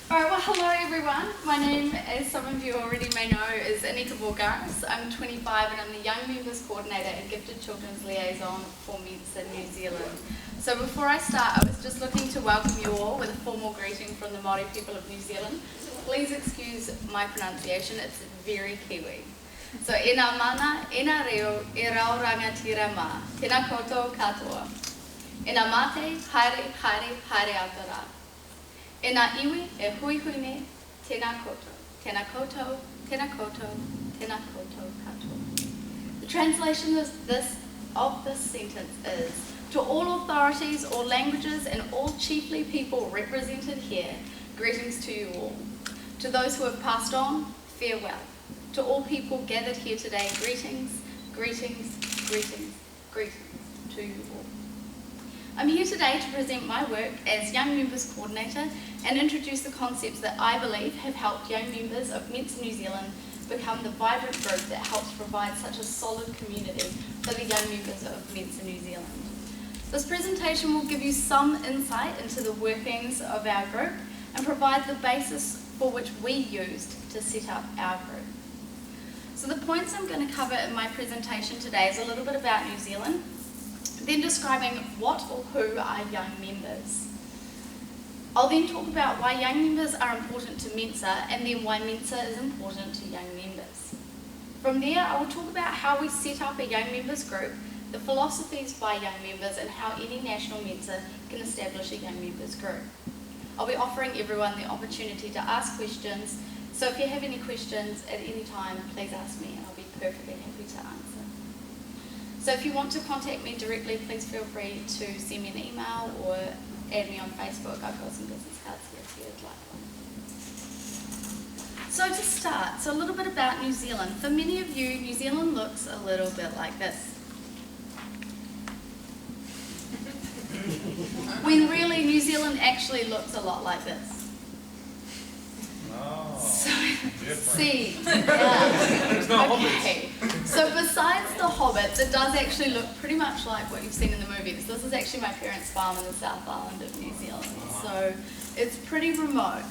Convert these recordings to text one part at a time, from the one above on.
Alright, well hello everyone. My name, as some of you already may know, is Annika Vouglaris. I'm 25 and I'm the Young Members Coordinator and Gifted Children's Liaison for Mensa New Zealand. So before I start, I was just looking to welcome you all with a formal greeting from the Māori people of New Zealand. Please excuse my pronunciation, it's very Kiwi. So, e ngā mana, e ngā reo, e rauranga tira mā, tēnā koutou katoa. E ngā mate, haere, haere, haere atara. E ngā iwi, e hui hui me, tēnā koutou, tēnā koutou, tēnā koutou, tēnā koutou katoa. The translation of this sentence is, to all authorities, all languages, and all chiefly people represented here, greetings to you all. To those who have passed on, farewell. To all people gathered here today, greetings, greetings, greetings, greetings to you all. I'm here today to present my work as Young Members Coordinator and introduce the concepts that I believe have helped young members of Mensa New Zealand become the vibrant group that helps provide such a solid community for the young members of Mensa New Zealand. This presentation will give you some insight into the workings of our group and provide the basis for which we used to set up our group. So the points I'm going to cover in my presentation today is a little bit about New Zealand, then describing what or who are young members. I'll then talk about why young members are important to Mensa and then why Mensa is important to young members. From there, I will talk about how we set up a young members group, the philosophies by young members and how any national Mensa can establish a young members group. I'll be offering everyone the opportunity to ask questions, so if you have any questions at any time, please ask me and I'll be perfectly happy to answer. So if you want to contact me directly, please feel free to send me an email or add me on Facebook. I've got some business cards here if you'd like one. So to start, a little bit about New Zealand. For many of you, New Zealand looks a little bit like this. When really New Zealand actually looks a lot like this. See, yeah. Okay. So besides the hobbits, it does actually look pretty much like what you've seen in the movies. This is actually my parents' farm in the South Island of New Zealand, so it's pretty remote.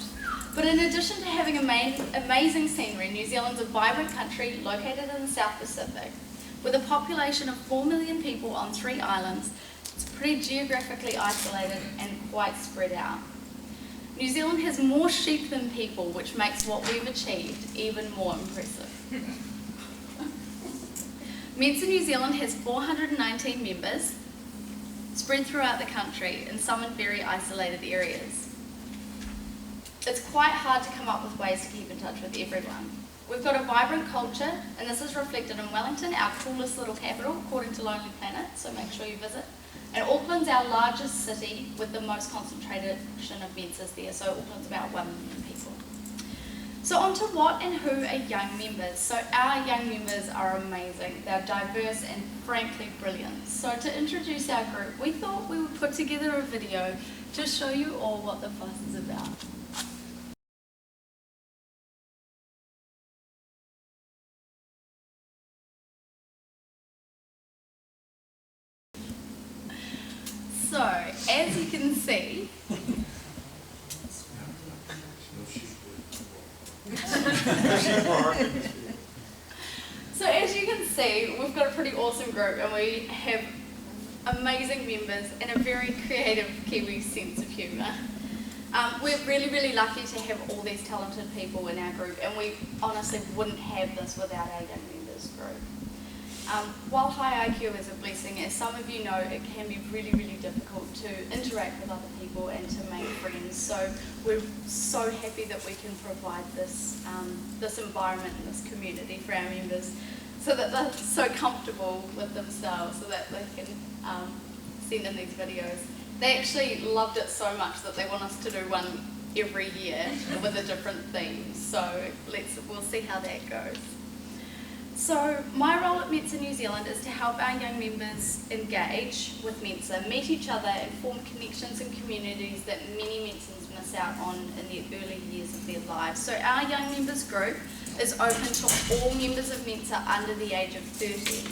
But in addition to having amazing scenery, New Zealand's a vibrant country located in the South Pacific. With a population of 4 million people on 3 islands, it's pretty geographically isolated and quite spread out. New Zealand has more sheep than people, which makes what we've achieved even more impressive. Mensa New Zealand has 419 members, spread throughout the country, and some in very isolated areas. It's quite hard to come up with ways to keep in touch with everyone. We've got a vibrant culture, and this is reflected in Wellington, our coolest little capital, according to Lonely Planet, so make sure you visit. And Auckland's our largest city with the most concentrated of Mensas there, so Auckland's about 1 million people. So on to what and who are young members. So our young members are amazing. They're diverse and frankly brilliant. So to introduce our group, we thought we would put together a video to show you all what the fuss is about. So, as you can see, we've got a pretty awesome group and we have amazing members and a very creative Kiwi sense of humour. We're really, really lucky to have all these talented people in our group, and we honestly wouldn't have this without our young members group. While high IQ is a blessing, as some of you know, it can be really, really difficult to interact with other people and to make friends. So we're so happy that we can provide this, this environment and this community for our members so that they're so comfortable with themselves so that they can send in these videos. They actually loved it so much that they want us to do one every year with a different theme. So we'll see how that goes. So my role at Mensa New Zealand is to help our young members engage with Mensa, meet each other and form connections and communities that many Mensans miss out on in the early years of their lives. So our young members group is open to all members of Mensa under the age of 30.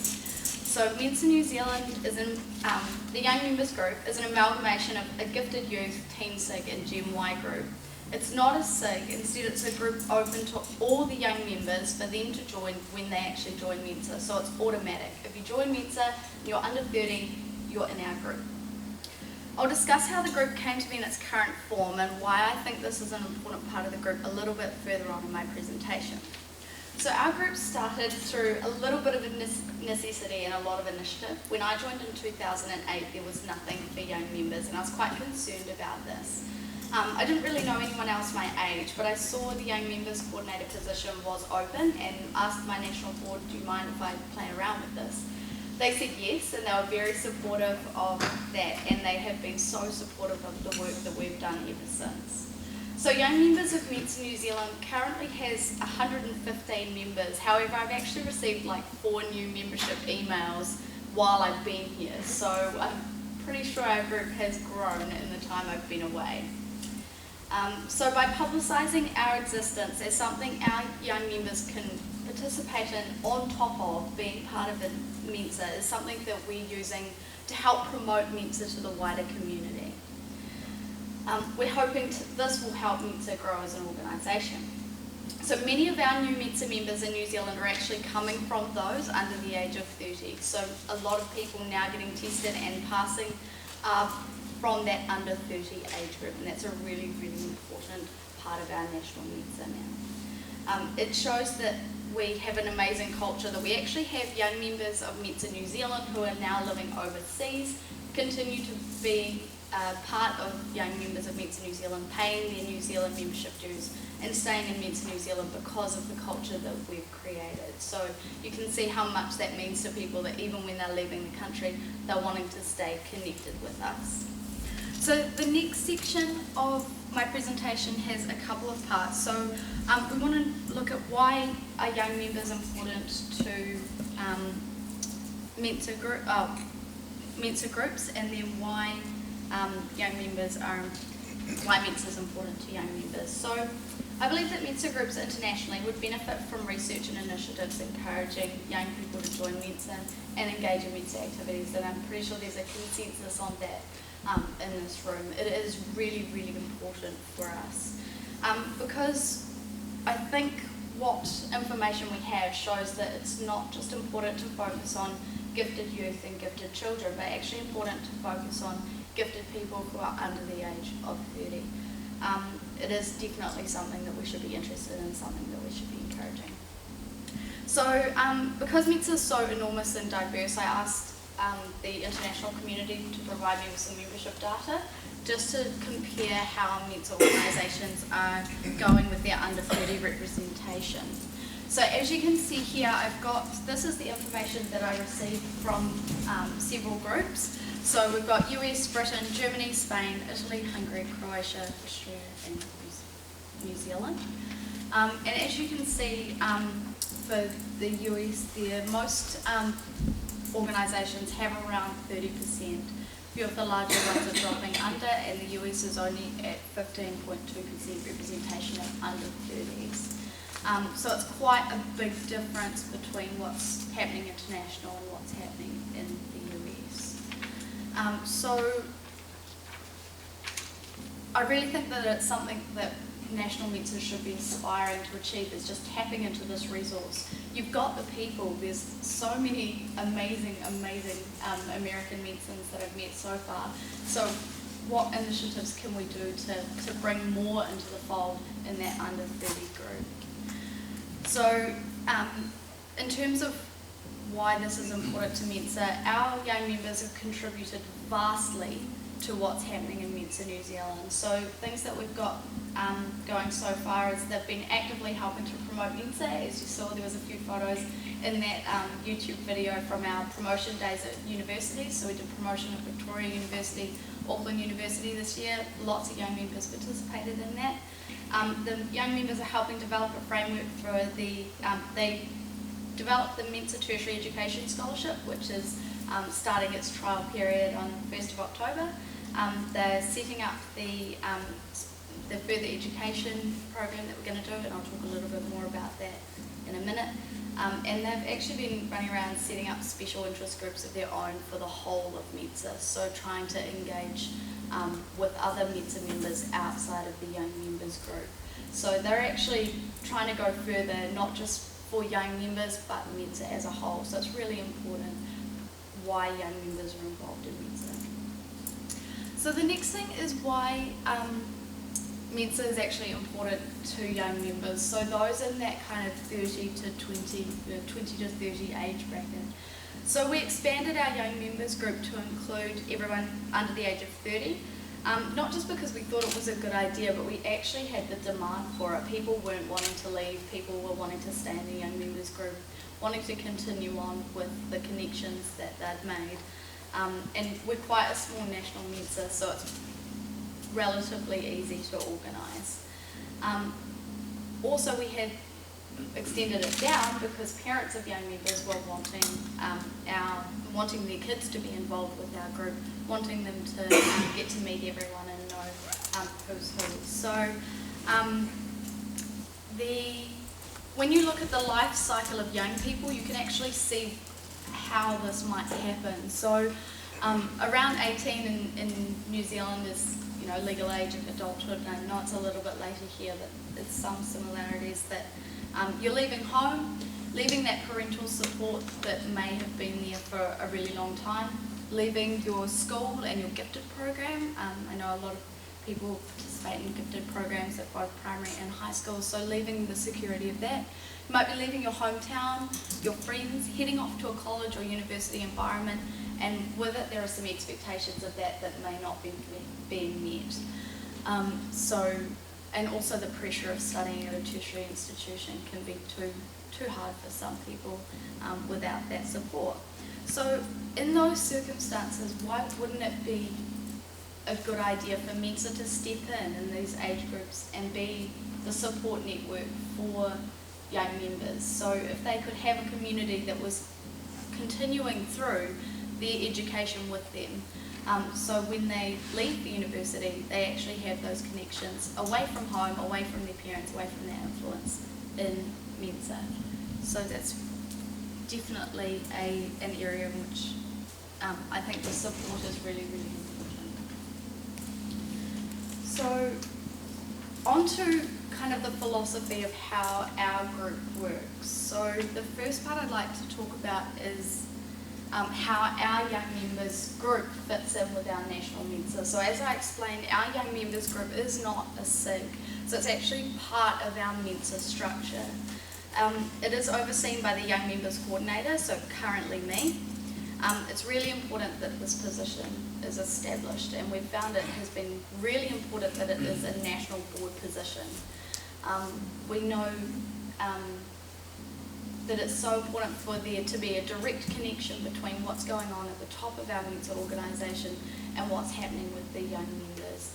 So Mensa New Zealand is the young members group is an amalgamation of a gifted youth, Teen Sig and Gen Y group. It's not a SIG, instead it's a group open to all the young members for them to join when they actually join Mensa, so it's automatic. If you join Mensa and you're under 30, you're in our group. I'll discuss how the group came to be in its current form and why I think this is an important part of the group a little bit further on in my presentation. So our group started through a little bit of a necessity and a lot of initiative. When I joined in 2008, there was nothing for young members, and I was quite concerned about this. I didn't really know anyone else my age, but I saw the Young Members Coordinator position was open and asked my national board, do you mind if I play around with this? They said yes, and they were very supportive of that, and they have been so supportive of the work that we've done ever since. So Young Members of Mensa New Zealand currently has 115 members. However, I've actually received like 4 new membership emails while I've been here, so I'm pretty sure our group has grown in the time I've been away. So by publicising our existence as something our young members can participate in on top of being part of Mensa is something that we're using to help promote Mensa to the wider community. We're hoping this will help Mensa grow as an organisation. So many of our new Mensa members in New Zealand are actually coming from those under the age of 30. So a lot of people now getting tested and passing are from that under 30 age group, and that's a really, really important part of our national Mensa now. It shows that we have an amazing culture, that we actually have young members of Mensa New Zealand who are now living overseas, continue to be part of young members of Mensa New Zealand, paying their New Zealand membership dues and staying in Mensa New Zealand because of the culture that we've created. So you can see how much that means to people, that even when they're leaving the country, they're wanting to stay connected with us. So the next section of my presentation has a couple of parts. So we want to look at why are young members important to Mensa groups, and then why why Mensa is important to young members. So I believe that Mensa groups internationally would benefit from research and initiatives encouraging young people to join Mensa and engage in Mensa activities, and I'm pretty sure there's a consensus on that in this room. It is really, really important for us because I think what information we have shows that it's not just important to focus on gifted youth and gifted children, but actually important to focus on gifted people who are under the age of 30. It is definitely something that we should be interested in, something that we should be encouraging. So because Mensa is so enormous and diverse, I asked the international community to provide me with some membership data just to compare how Mensa organisations are going with their under 30 representation. So as you can see here, this is the information that I received from several groups. So we've got US, Britain, Germany, Spain, Italy, Hungary, Croatia, Australia and New Zealand. And as you can see, for the US there, most organisations have around 30%. A few of the larger ones are dropping under, and the US is only at 15.2% representation of under 30s. So it's quite a big difference between what's happening international and what's happening in the US. So I really think that it's something that national Mensa should be aspiring to achieve, is just tapping into this resource. You've got the people, there's so many amazing American Mensans that I've met so far. So what initiatives can we do to bring more into the fold in that under 30 group? So in terms of why this is important to Mensa, our young members have contributed vastly to what's happening in Mensa New Zealand. So things that we've got going so far is they've been actively helping to promote Mensa. As you saw, there was a few photos in that YouTube video from our promotion days at universities. So we did promotion at Victoria University, Auckland University this year. Lots of young members participated in that. The young members are helping develop a framework for they developed the Mensa Tertiary Education Scholarship, which is starting its trial period on the 1st of October. They're setting up the further education program that we're going to do, and I'll talk a little bit more about that in a minute. And they've actually been running around setting up special interest groups of their own for the whole of Mensa, so trying to engage with other Mensa members outside of the young members group. So they're actually trying to go further, not just for young members, but Mensa as a whole. So it's really important why young members are involved in Mensa. So the next thing is why Mensa is actually important to young members. So those in that kind of 30 to 20 to 30 age bracket. So we expanded our young members group to include everyone under the age of 30. Not just because we thought it was a good idea, but we actually had the demand for it. People weren't wanting to leave, people were wanting to stay in the young members group, wanting to continue on with the connections that they'd made. And we're quite a small national Mensa, so it's relatively easy to organise. Also, we had extended it down because parents of young members were wanting their kids to be involved with our group, wanting them to get to meet everyone and know who's who. So when you look at the life cycle of young people, you can actually see how this might happen. So around 18 in New Zealand is legal age of adulthood, and I know it's a little bit later here, but there's some similarities that you're leaving home, leaving that parental support that may have been there for a really long time, leaving your school and your gifted program. I know a lot of people participate in gifted programs at both primary and high school, so leaving the security of that. You might be leaving your hometown, your friends, heading off to a college or university environment, and with it there are some expectations of that may not be being met. And also the pressure of studying at a tertiary institution can be too hard for some people without that support. So in those circumstances, why wouldn't it be a good idea for Mensa to step in these age groups and be the support network for young members? So if they could have a community that was continuing through their education with them, so when they leave the university, they actually have those connections away from home, away from their parents, away from their influence in Mensa. So that's definitely an area in which I think the support is really, really important. So on to kind of the philosophy of how our group works. So the first part I'd like to talk about is how our young members group fits in with our national Mensa. So as I explained, our young members group is not a SIG, so it's actually part of our Mensa structure. It is overseen by the young members coordinator, so currently me. It's really important that this position is established, and we've found it has been really important that it is a national board position. We know that it's so important for there to be a direct connection between what's going on at the top of our Mensa organisation and what's happening with the young members.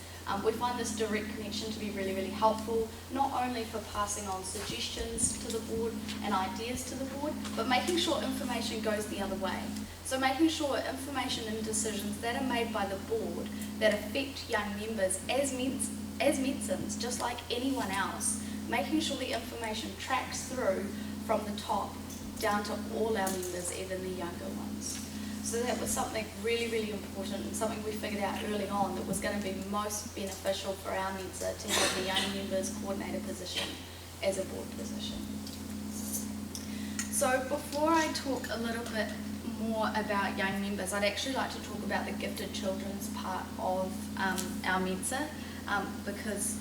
We find this direct connection to be really, really helpful, not only for passing on suggestions to the board and ideas to the board, but making sure information goes the other way. So making sure information and decisions that are made by the board that affect young members as Mensans, just like anyone else, making sure the information tracks through from the top down to all our members, even the younger ones. So that was something really, really important, and something we figured out early on that was going to be most beneficial for our Mensa to have the young members coordinator position as a board position. So before I talk a little bit more about young members, I'd actually like to talk about the gifted children's part of our Mensa, because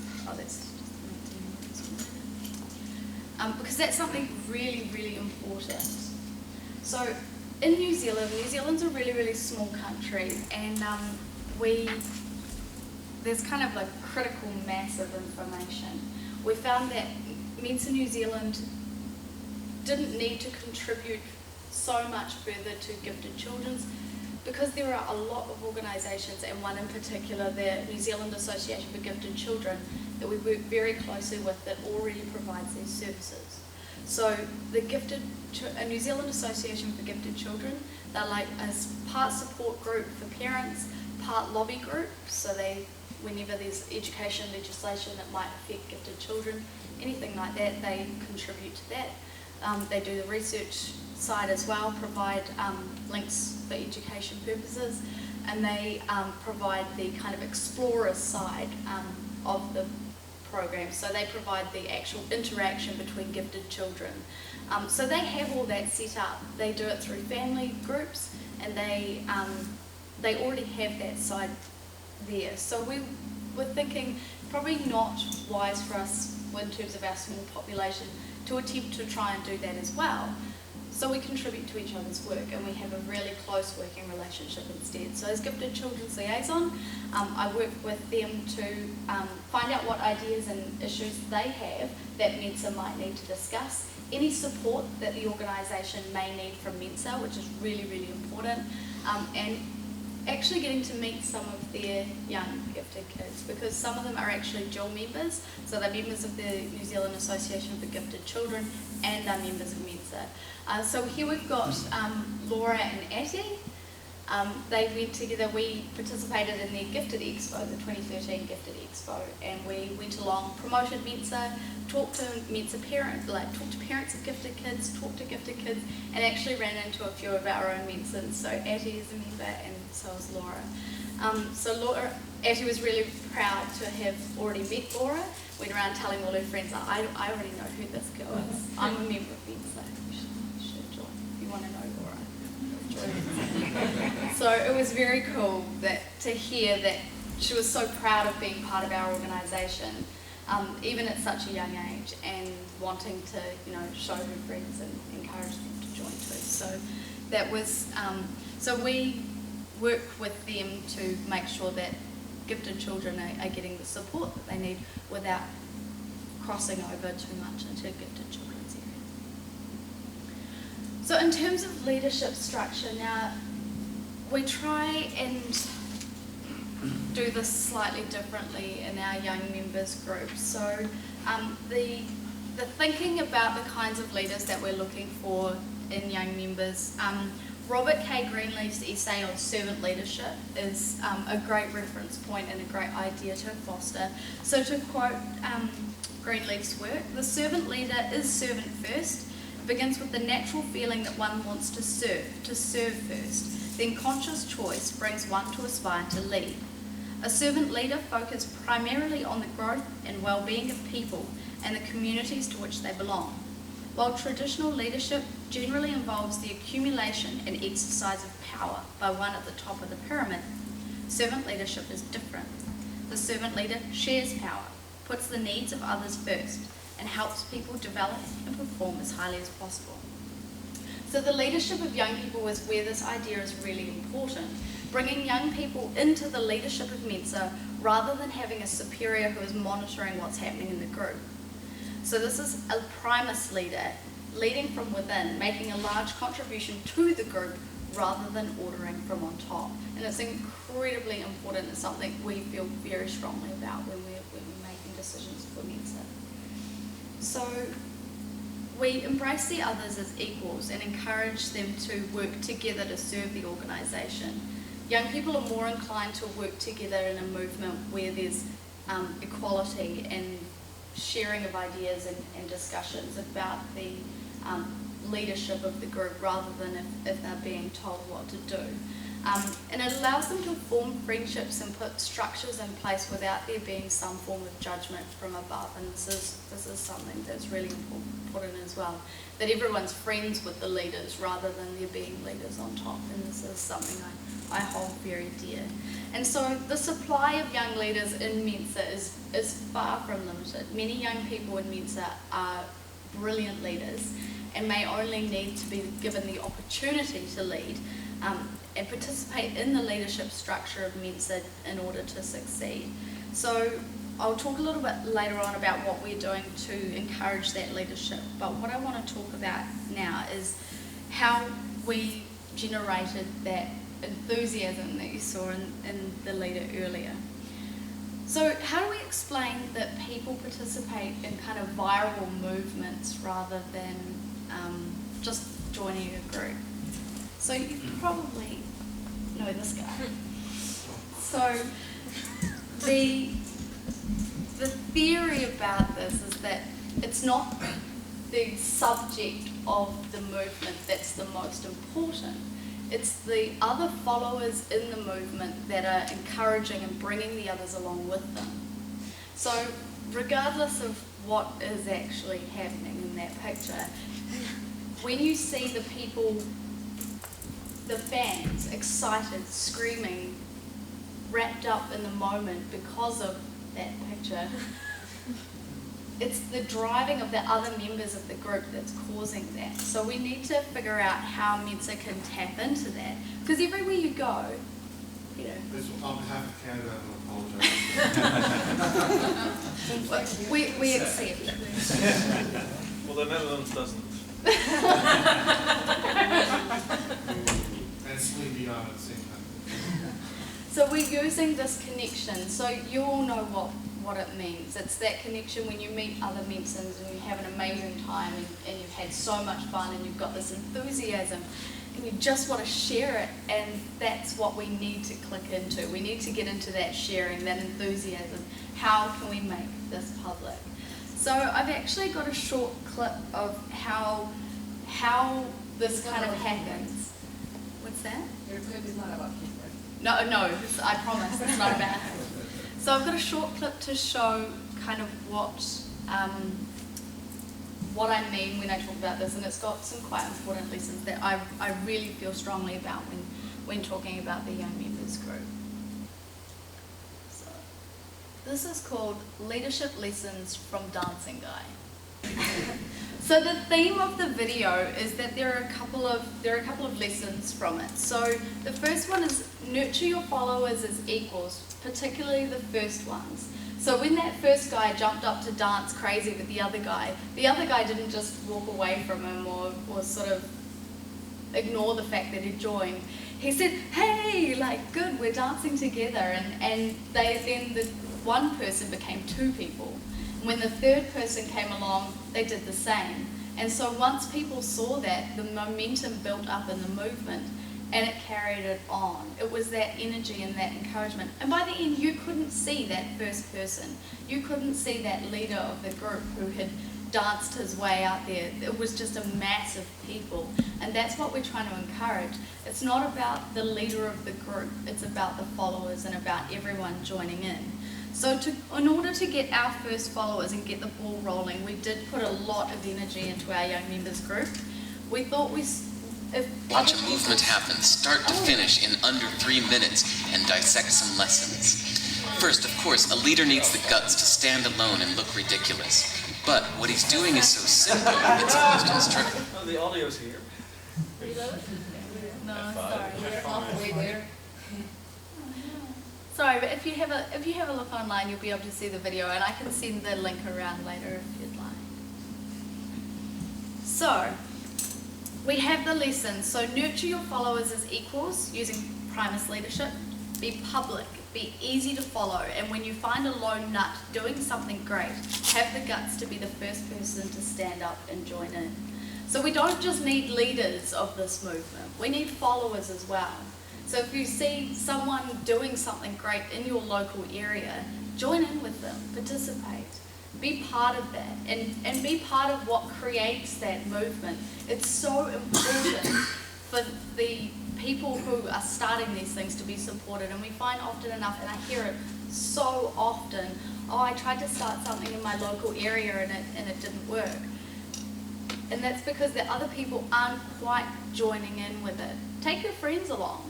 because that's something really, really important. So in New Zealand, New Zealand's a really, really small country, and there's kind of like critical mass of information. We found that Mensa New Zealand didn't need to contribute so much further to gifted children's because there are a lot of organisations, and one in particular, the New Zealand Association for Gifted Children, that we work very closely with that already provides these services. So the New Zealand Association for Gifted Children, they're like a part support group for parents, part lobby group, so whenever there's education legislation that might affect gifted children, anything like that, they contribute to that. They do the research side as well, provide links for education purposes. and they provide the kind of explorer side of the program. So they provide the actual interaction between gifted children. So they have all that set up. They do it through family groups, and they already have that side there. So we were thinking probably not wise for us in terms of our small population to attempt to try and do that as well. So we contribute to each other's work, and we have a really close working relationship instead. So as Gifted Children's Liaison, I work with them to find out what ideas and issues they have that Mensa might need to discuss, any support that the organisation may need from Mensa, which is really, really important, and actually getting to meet some of their young gifted kids, because some of them are actually dual members, so they're members of the New Zealand Association for Gifted Children and they're members of Mensa. So here we've got Laura and Atty. They went together, we participated in their Gifted Expo, the 2013 Gifted Expo, and we went along, promoted Mensa, talked to Mensa parents, talked to parents of gifted kids, talked to gifted kids, and actually ran into a few of our own Mensans. So Atty is a member, and so is Laura. Atty was really proud to have already met Laura. Went around telling all her friends, I already know who this girl is. I'm a member of Mensa. You should join if you want to know Laura. So it was very cool to hear that she was so proud of being part of our organisation, even at such a young age, and wanting to show her friends and encourage them to join too. So that was so we work with them to make sure that gifted children are getting the support that they need without crossing over too much into gifted children's area. So in terms of leadership structure, now we try and do this slightly differently in our young members group. So the thinking about the kinds of leaders that we're looking for in young members, Robert K. Greenleaf's essay on servant leadership is a great reference point and a great idea to foster. So to quote Greenleaf's work, the servant leader is servant first, begins with the natural feeling that one wants to serve first, then conscious choice brings one to aspire to lead. A servant leader focused primarily on the growth and well-being of people and the communities to which they belong. While traditional leadership generally involves the accumulation and exercise of power by one at the top of the pyramid, servant leadership is different. The servant leader shares power, puts the needs of others first, and helps people develop and perform as highly as possible. So the leadership of young people is where this idea is really important, bringing young people into the leadership of Mensa rather than having a superior who is monitoring what's happening in the group. So this is a primus leader, leading from within, making a large contribution to the group rather than ordering from on top. And it's incredibly important. It's something we feel very strongly about when we're making decisions for Mensa. So we embrace the others as equals and encourage them to work together to serve the organisation. Young people are more inclined to work together in a movement where there's equality and sharing of ideas and discussions about the leadership of the group rather than if they're being told what to do. And it allows them to form friendships and put structures in place without there being some form of judgment from above. And this is something that's really important as well, that everyone's friends with the leaders rather than there being leaders on top. And this is something I hold very dear. And so the supply of young leaders in Mensa is far from limited. Many young people in Mensa are brilliant leaders and may only need to be given the opportunity to lead and participate in the leadership structure of Mensa in order to succeed. So I'll talk a little bit later on about what we're doing to encourage that leadership, but what I want to talk about now is how we generated that enthusiasm that you saw in the leader earlier. So how do we explain that people participate in kind of viral movements rather than just joining a group? So you probably know this guy. So the theory about this is that it's not the subject of the movement that's the most important. It's the other followers in the movement that are encouraging and bringing the others along with them. So regardless of what is actually happening in that picture, when you see the people, the fans, excited, screaming, wrapped up in the moment because of that picture, it's the driving of the other members of the group that's causing that. So we need to figure out how Mensa can tap into that. Because everywhere you go, you know. On behalf of Canada, I apologise. we accept. Well, the Netherlands doesn't. And sleepy on at the same time. So we're using this connection. So you all know what it means. It's that connection when you meet other Mensans and you have an amazing time and you've had so much fun and you've got this enthusiasm and you just want to share it, and that's what we need to click into. We need to get into that sharing, that enthusiasm. How can we make this public? So I've actually got a short clip of how this kind of happens. What's that? Your clip is not about kids, right? No, I promise, it's not about it. So I've got a short clip to show kind of what I mean when I talk about this, and it's got some quite important lessons that I really feel strongly about when talking about the young members group. So this is called Leadership Lessons from Dancing Guy. So the theme of the video is that there are a couple of lessons from it. So the first one is nurture your followers as equals, particularly the first ones. So when that first guy jumped up to dance crazy with the other guy didn't just walk away from him or sort of ignore the fact that he joined. He said, hey, like, good, we're dancing together. And then the one person became two people. When the third person came along, they did the same. And so once people saw that, the momentum built up in the movement and it carried it on. It was that energy and that encouragement. And by the end, you couldn't see that first person. You couldn't see that leader of the group who had danced his way out there. It was just a mass of people. And that's what we're trying to encourage. It's not about the leader of the group. It's about the followers and about everyone joining in. So in order to get our first followers and get the ball rolling, we did put a lot of energy into our young members group. We thought watch a movement happen, start to finish, in under 3 minutes and dissect some lessons. First, of course, a leader needs the guts to stand alone and look ridiculous. But what he's doing is so simple, it's almost instructive. Oh, the audio's here. No, sorry. We're halfway there. Sorry, but if you have a look online, you'll be able to see the video, and I can send the link around later if you'd like. So we have the lessons. So nurture your followers as equals using Primus leadership. Be public, be easy to follow, and when you find a lone nut doing something great, have the guts to be the first person to stand up and join in. So we don't just need leaders of this movement, we need followers as well. So if you see someone doing something great in your local area, join in with them, participate. Be part of that and be part of what creates that movement. It's so important for the people who are starting these things to be supported, and we find often enough, and I hear it so often, oh, I tried to start something in my local area and it didn't work. And that's because the other people aren't quite joining in with it. Take your friends along.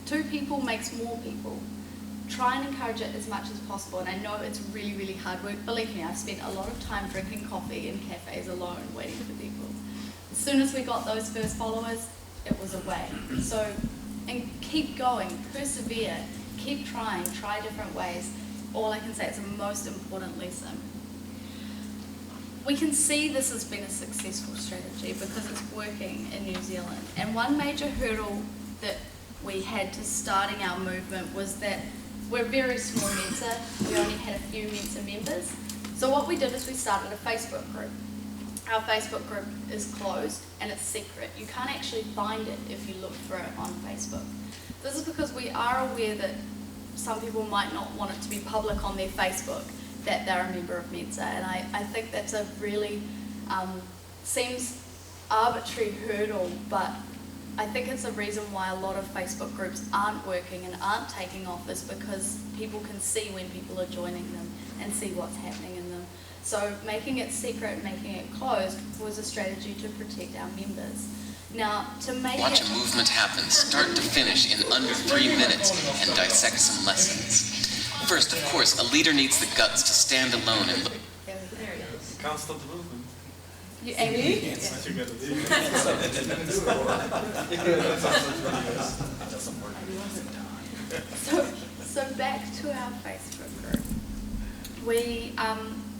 2 people makes more people. Try and encourage it as much as possible, and I know it's really, really hard work. Believe me, I've spent a lot of time drinking coffee in cafes alone, waiting for people. As soon as we got those first followers, it was away. So, and keep going, persevere, keep trying, try different ways. All I can say is the most important lesson. We can see this has been a successful strategy because it's working in New Zealand. And one major hurdle that we had to starting our movement was that we're a very small Mensa. We only had a few Mensa members. So what we did is we started a Facebook group. Our Facebook group is closed and it's secret. You can't actually find it if you look for it on Facebook. This is because we are aware that some people might not want it to be public on their Facebook that they're a member of Mensa, and I think that's a really, seems arbitrary hurdle, but I think it's a reason why a lot of Facebook groups aren't working and aren't taking off is because people can see when people are joining them and see what's happening in them. So making it secret, making it closed was a strategy to protect our members. Now, to make Watch a movement happen, start to finish, in under 3 minutes, and dissect some lessons. First, of course, a leader needs the guts to stand alone and look. There it is. Can't stop the movement. You, Amy? That's what you gotta do. So back to our Facebook group. We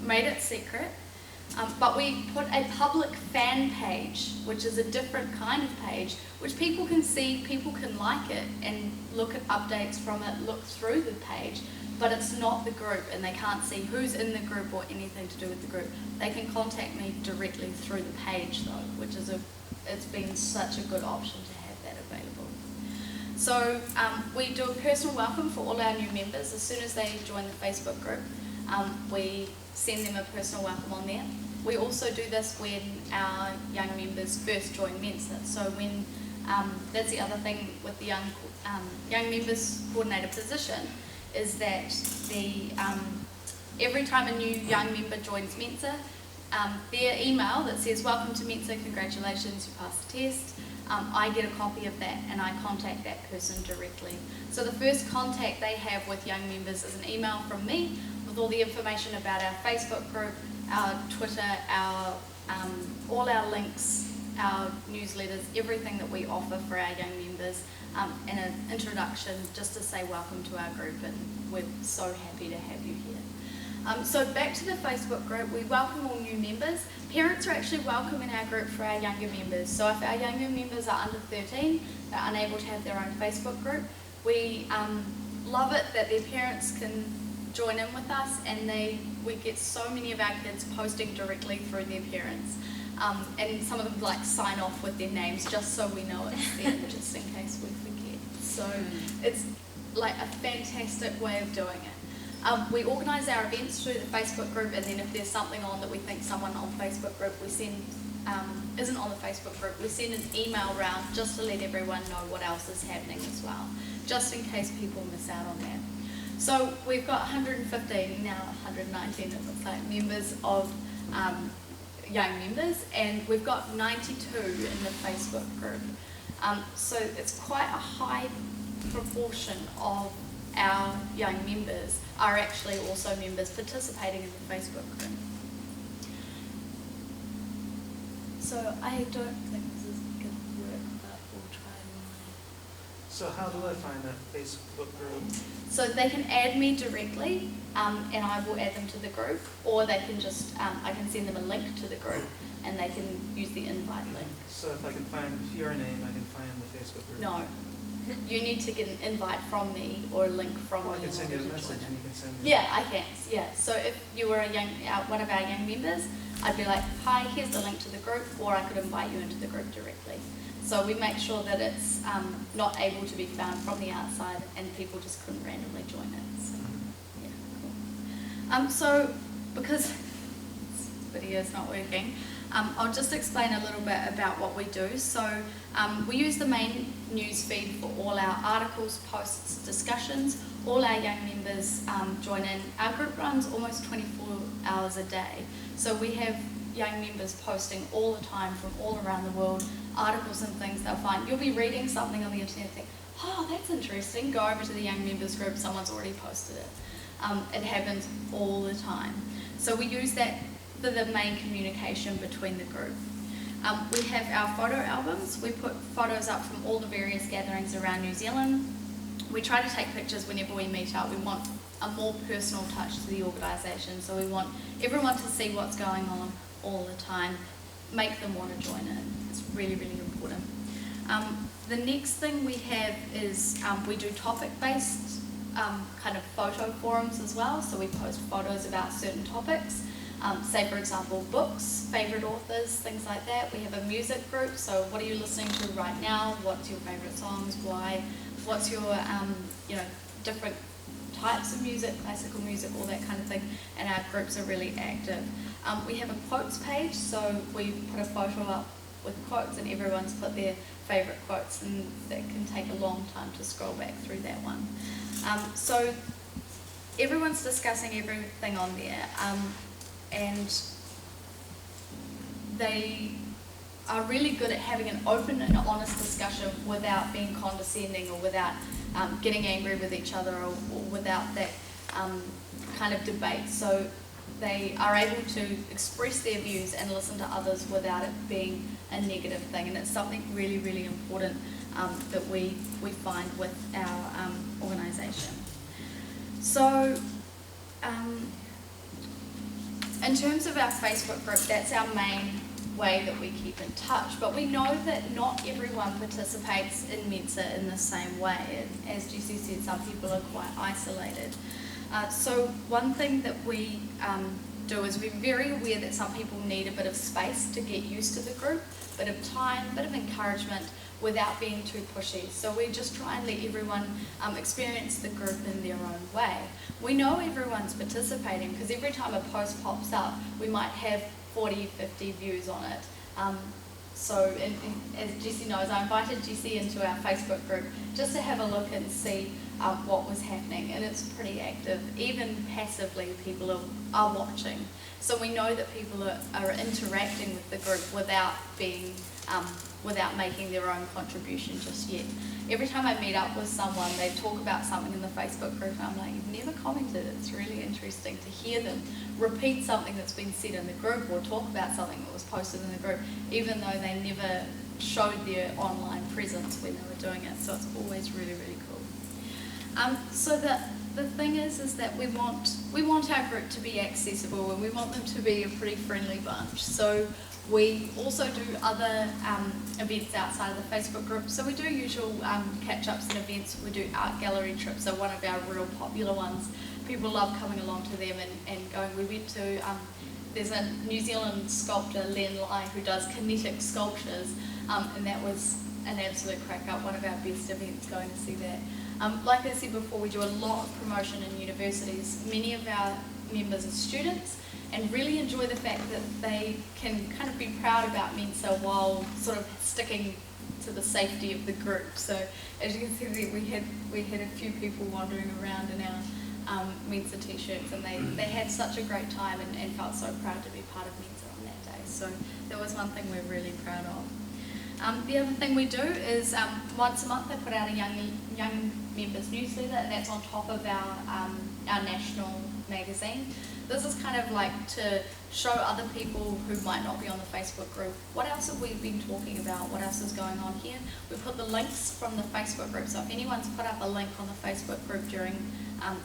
made it secret, but we put a public fan page, which is a different kind of page, which people can see, people can like it and look at updates from it, look through the page, but it's not the group and they can't see who's in the group or anything to do with the group. They can contact me directly through the page though, which is it's been such a good option to have that available. So we do a personal welcome for all our new members. As soon as they join the Facebook group, we send them a personal welcome on there. We also do this when our young members first join Mensa. So when that's the other thing with the young members coordinator position is that every time a new young member joins Mensa, their email that says welcome to Mensa, congratulations, you passed the test. I get a copy of that and I contact that person directly. So the first contact they have with young members is an email from me with all the information about our Facebook group, our Twitter, our all our links, our newsletters, everything that we offer for our young members, and an introduction just to say welcome to our group and we're so happy to have you here. So back to the Facebook group, we welcome all new members. Parents are actually welcome in our group for our younger members. So if our younger members are under 13, they're unable to have their own Facebook group, we love it that their parents can join in with us and we get so many of our kids posting directly through their parents. And some of them like sign off with their names just so we know it's them, just in case we forget. So it's like a fantastic way of doing it. We organise our events through the Facebook group, and then if there's something on that we think someone on Facebook group we send isn't on the Facebook group, we send an email round just to let everyone know what else is happening as well, just in case people miss out on that. So we've got 115, now 119 it looks like, members of young members, and we've got 92 in the Facebook group. So it's quite a high proportion of our young members are actually also members participating in the Facebook group. So I don't think this is going to work, but we'll try and So how do I find that Facebook group? So they can add me directly, and I will add them to the group, or they can just, I can send them a link to the group, and they can use the invite link. So if I can find your name, I can find the Facebook group? No. You need to get an invite from me or a link from Well, me. I can send you a in order to message join and it. you can send me. Yeah, I can. Yeah. So if you were one of our young members, I'd be like, hi, here's the link to the group, or I could invite you into the group directly. So we make sure that it's not able to be found from the outside and people just couldn't randomly join it. So, yeah, cool. So because this video's not working, I'll just explain a little bit about what we do. So we use the main news feed for all our articles, posts, discussions. All our young members join in. Our group runs almost 24 hours a day. So we have young members posting all the time from all around the world, articles and things they'll find. You'll be reading something on the internet and think, oh, that's interesting. Go over to the young members group, someone's already posted it. It happens all the time. So we use that for the main communication between the group. We have our photo albums. We put photos up from all the various gatherings around New Zealand. We try to take pictures whenever we meet up. We want a more personal touch to the organisation, so we want everyone to see what's going on all the time, make them want to join in. It's really, really important. The next thing we have is we do topic-based kind of photo forums as well, so we post photos about certain topics. Say, for example, books, favourite authors, things like that. We have a music group, so what are you listening to right now? What's your favourite songs? Why? What's your, different types of music, classical music, all that kind of thing, and our groups are really active. We have a quotes page, so we put a photo up with quotes, and everyone's put their favourite quotes, and that can take a long time to scroll back through that one. So everyone's discussing everything on there, and they are really good at having an open and honest discussion without being condescending or without getting angry with each other or without that kind of debate. So they are able to express their views and listen to others without it being a negative thing, and it's something really, really important that we find with our organisation. So in terms of our Facebook group, that's our main way that we keep in touch, but we know that not everyone participates in Mensa in the same way, and as Jessie said, some people are quite isolated. So one thing that we do is we're very aware that some people need a bit of space to get used to the group, a bit of time, a bit of encouragement without being too pushy. So we just try and let everyone experience the group in their own way. We know everyone's participating because every time a post pops up, we might have 40, 50 views on it. So as Jessie knows, I invited Jessie into our Facebook group just to have a look and see what was happening, and it's pretty active. Even passively, people are watching. So we know that people are interacting with the group without making their own contribution just yet. Every time I meet up with someone, they talk about something in the Facebook group, and I'm like, you've never commented. It's really interesting to hear them repeat something that's been said in the group or talk about something that was posted in the group, even though they never showed their online presence when they were doing it. So it's always really, really cool. So the thing is that we want our group to be accessible, and we want them to be a pretty friendly bunch. So we also do other events outside of the Facebook group. So we do usual catch-ups and events. We do art gallery trips, are one of our real popular ones. People love coming along to them and going. We went to, there's a New Zealand sculptor, Len Lai, who does kinetic sculptures, and that was an absolute crack-up, one of our best events, going to see that. Like I said before, we do a lot of promotion in universities. Many of our members are students and really enjoy the fact that they can kind of be proud about Mensa while sort of sticking to the safety of the group. So as you can see, we had a few people wandering around in our Mensa t-shirts, and they had such a great time and felt so proud to be part of Mensa on that day. So that was one thing we're really proud of. The other thing we do is once a month they put out a young members newsletter, and that's on top of our national magazine. This is kind of like to show other people who might not be on the Facebook group, what else have we been talking about, what else is going on here. We put the links from the Facebook group, so if anyone's put up a link on the Facebook group during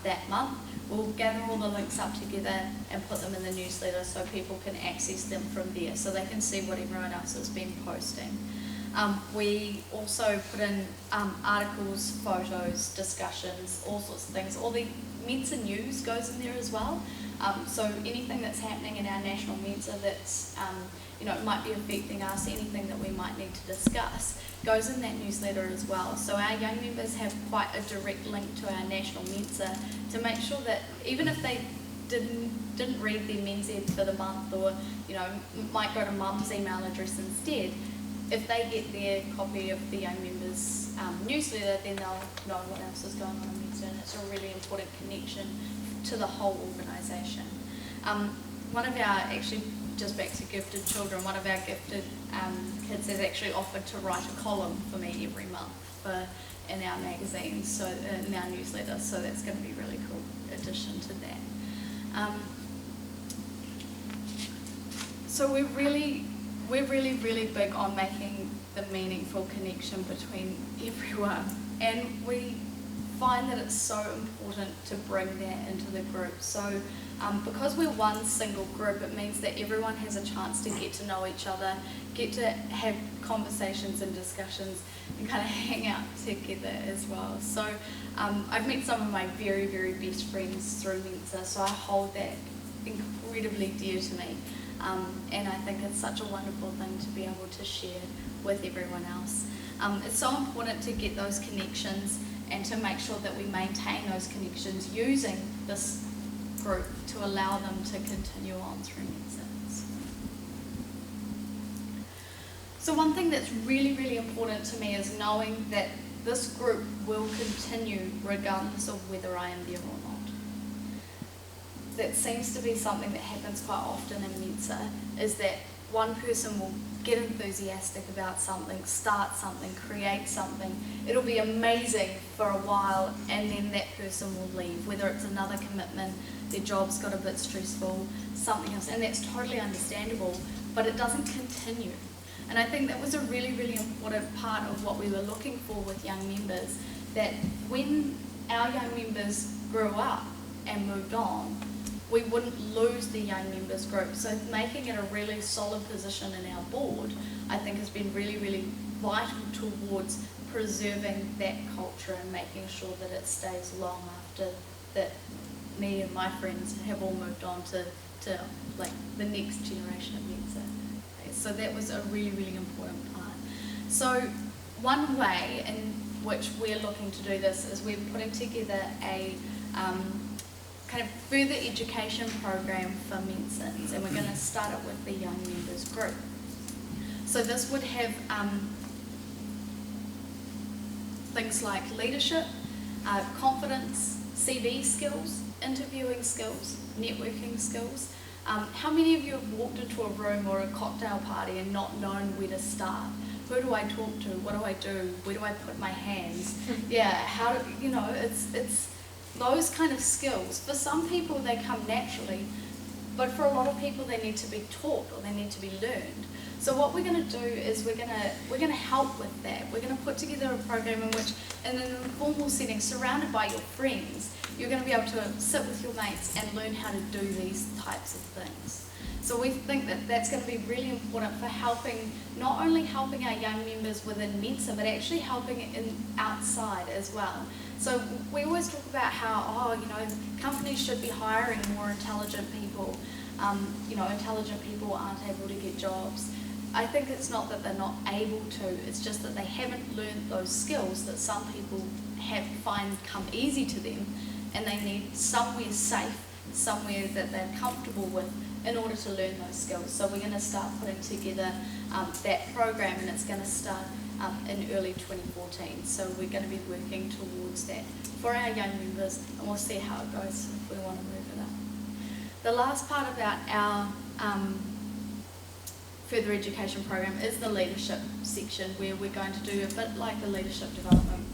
that month, we'll gather all the links up together and put them in the newsletter so people can access them from there, so they can see what everyone else has been posting. We also put in articles, photos, discussions, all sorts of things. All the Mensa news goes in there as well. So anything that's happening in our national Mensa that's, might be affecting us, anything that we might need to discuss, goes in that newsletter as well. So our young members have quite a direct link to our national Mensa to make sure that even if they didn't read their Mensa for the month, or might go to mum's email address instead, if they get their copy of the young members newsletter, then they'll know what else is going on in Mensa, and it's a really important connection to the whole organisation. One of our, actually just back to gifted children, one of our gifted kids has actually offered to write a column for me every month in our magazine, so in our newsletter, so that's going to be a really cool addition to that. So we're really big on making the meaningful connection between everyone, and we find that it's so important to bring that into the group. So because we're one single group, it means that everyone has a chance to get to know each other, get to have conversations and discussions, and kind of hang out together as well. So I've met some of my very, very best friends through Mensa, so I hold that incredibly dear to me. And I think it's such a wonderful thing to be able to share with everyone else. It's so important to get those connections and to make sure that we maintain those connections using this group to allow them to continue on through Mensans. So one thing that's really, really important to me is knowing that this group will continue regardless of whether I am there or not. That seems to be something that happens quite often in Mensa, is that one person will get enthusiastic about something, start something, create something. It'll be amazing for a while, and then that person will leave, whether it's another commitment, their job's got a bit stressful, something else, and that's totally understandable, but it doesn't continue. And I think that was a really, really important part of what we were looking for with young members, that when our young members grew up and moved on, we wouldn't lose the young members group. So making it a really solid position in our board, I think has been really, really vital towards preserving that culture and making sure that it stays long after that me and my friends have all moved on to like the next generation of Mensa. Okay, so that was a really, really important part. So one way in which we're looking to do this is we're putting together a kind of further education program for Mensans, and we're going to start it with the young members group. So this would have things like leadership, confidence, CV skills, interviewing skills, networking skills. How many of you have walked into a room or a cocktail party and not known where to start? Who do I talk to? What do I do? Where do I put my hands? Yeah, how do, you know, it's those kind of skills. For some people they come naturally, but for a lot of people they need to be taught or they need to be learned. So what we're going to do is we're going to help with that. We're going to put together a program in which, in an informal setting, surrounded by your friends, you're going to be able to sit with your mates and learn how to do these types of things. So we think that that's going to be really important for helping, not only helping our young members within Mensa, but actually helping in outside as well. So we always talk about how, companies should be hiring more intelligent people. Intelligent people aren't able to get jobs. I think it's not that they're not able to, it's just that they haven't learned those skills that some people find come easy to them, and they need somewhere safe, somewhere that they're comfortable with in order to learn those skills. So we're going to start putting together that program, and it's going to start in early 2014. So we're going to be working towards that for our young members, and we'll see how it goes if we want to move it up. The last part about our further education program is the leadership section, where we're going to do a bit like the leadership development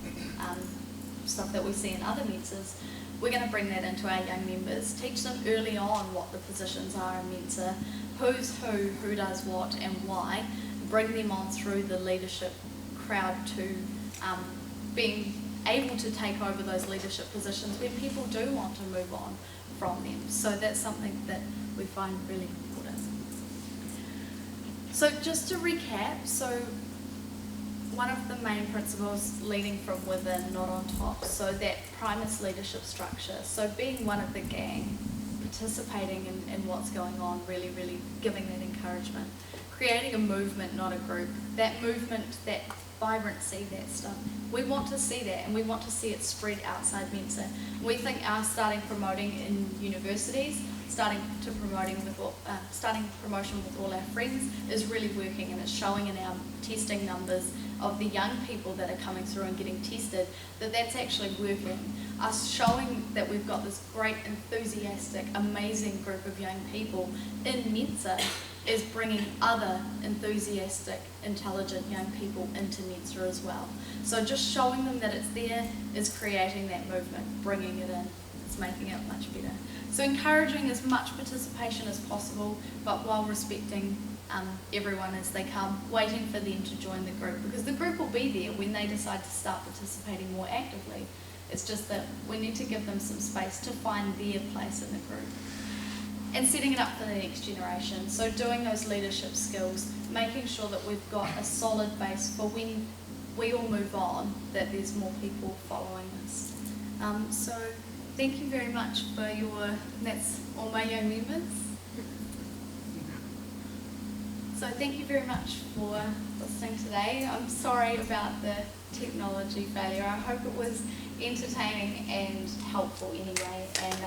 stuff that we see in other Mensas. We're going to bring that into our young members, teach them early on what the positions are in Mensa, who's who does what and why, bring them on through the leadership crowd to being able to take over those leadership positions when people do want to move on from them. So that's something that we find really important. So just to recap, so one of the main principles, leading from within, not on top. So that Primus leadership structure. So being one of the gang, participating in what's going on, really, really giving that encouragement. Creating a movement, not a group. That movement, that vibrancy, that stuff. We want to see that, and we want to see it spread outside Mensa. We think our starting promoting in universities, starting promotion with all our friends is really working, and it's showing in our testing numbers of the young people that are coming through and getting tested that that's actually working. Us showing that we've got this great, enthusiastic, amazing group of young people in Mensa is bringing other enthusiastic, intelligent young people into Mensa as well. So just showing them that it's there is creating that movement, bringing it in, it's making it much better. So encouraging as much participation as possible, but while respecting everyone as they come, waiting for them to join the group, because the group will be there when they decide to start participating more actively. It's just that we need to give them some space to find their place in the group. And setting it up for the next generation. So doing those leadership skills, making sure that we've got a solid base for when we all move on, that there's more people following us. So thank you very much for that's all my young members. So thank you very much for listening today. I'm sorry about the technology failure. I hope it was entertaining and helpful anyway. And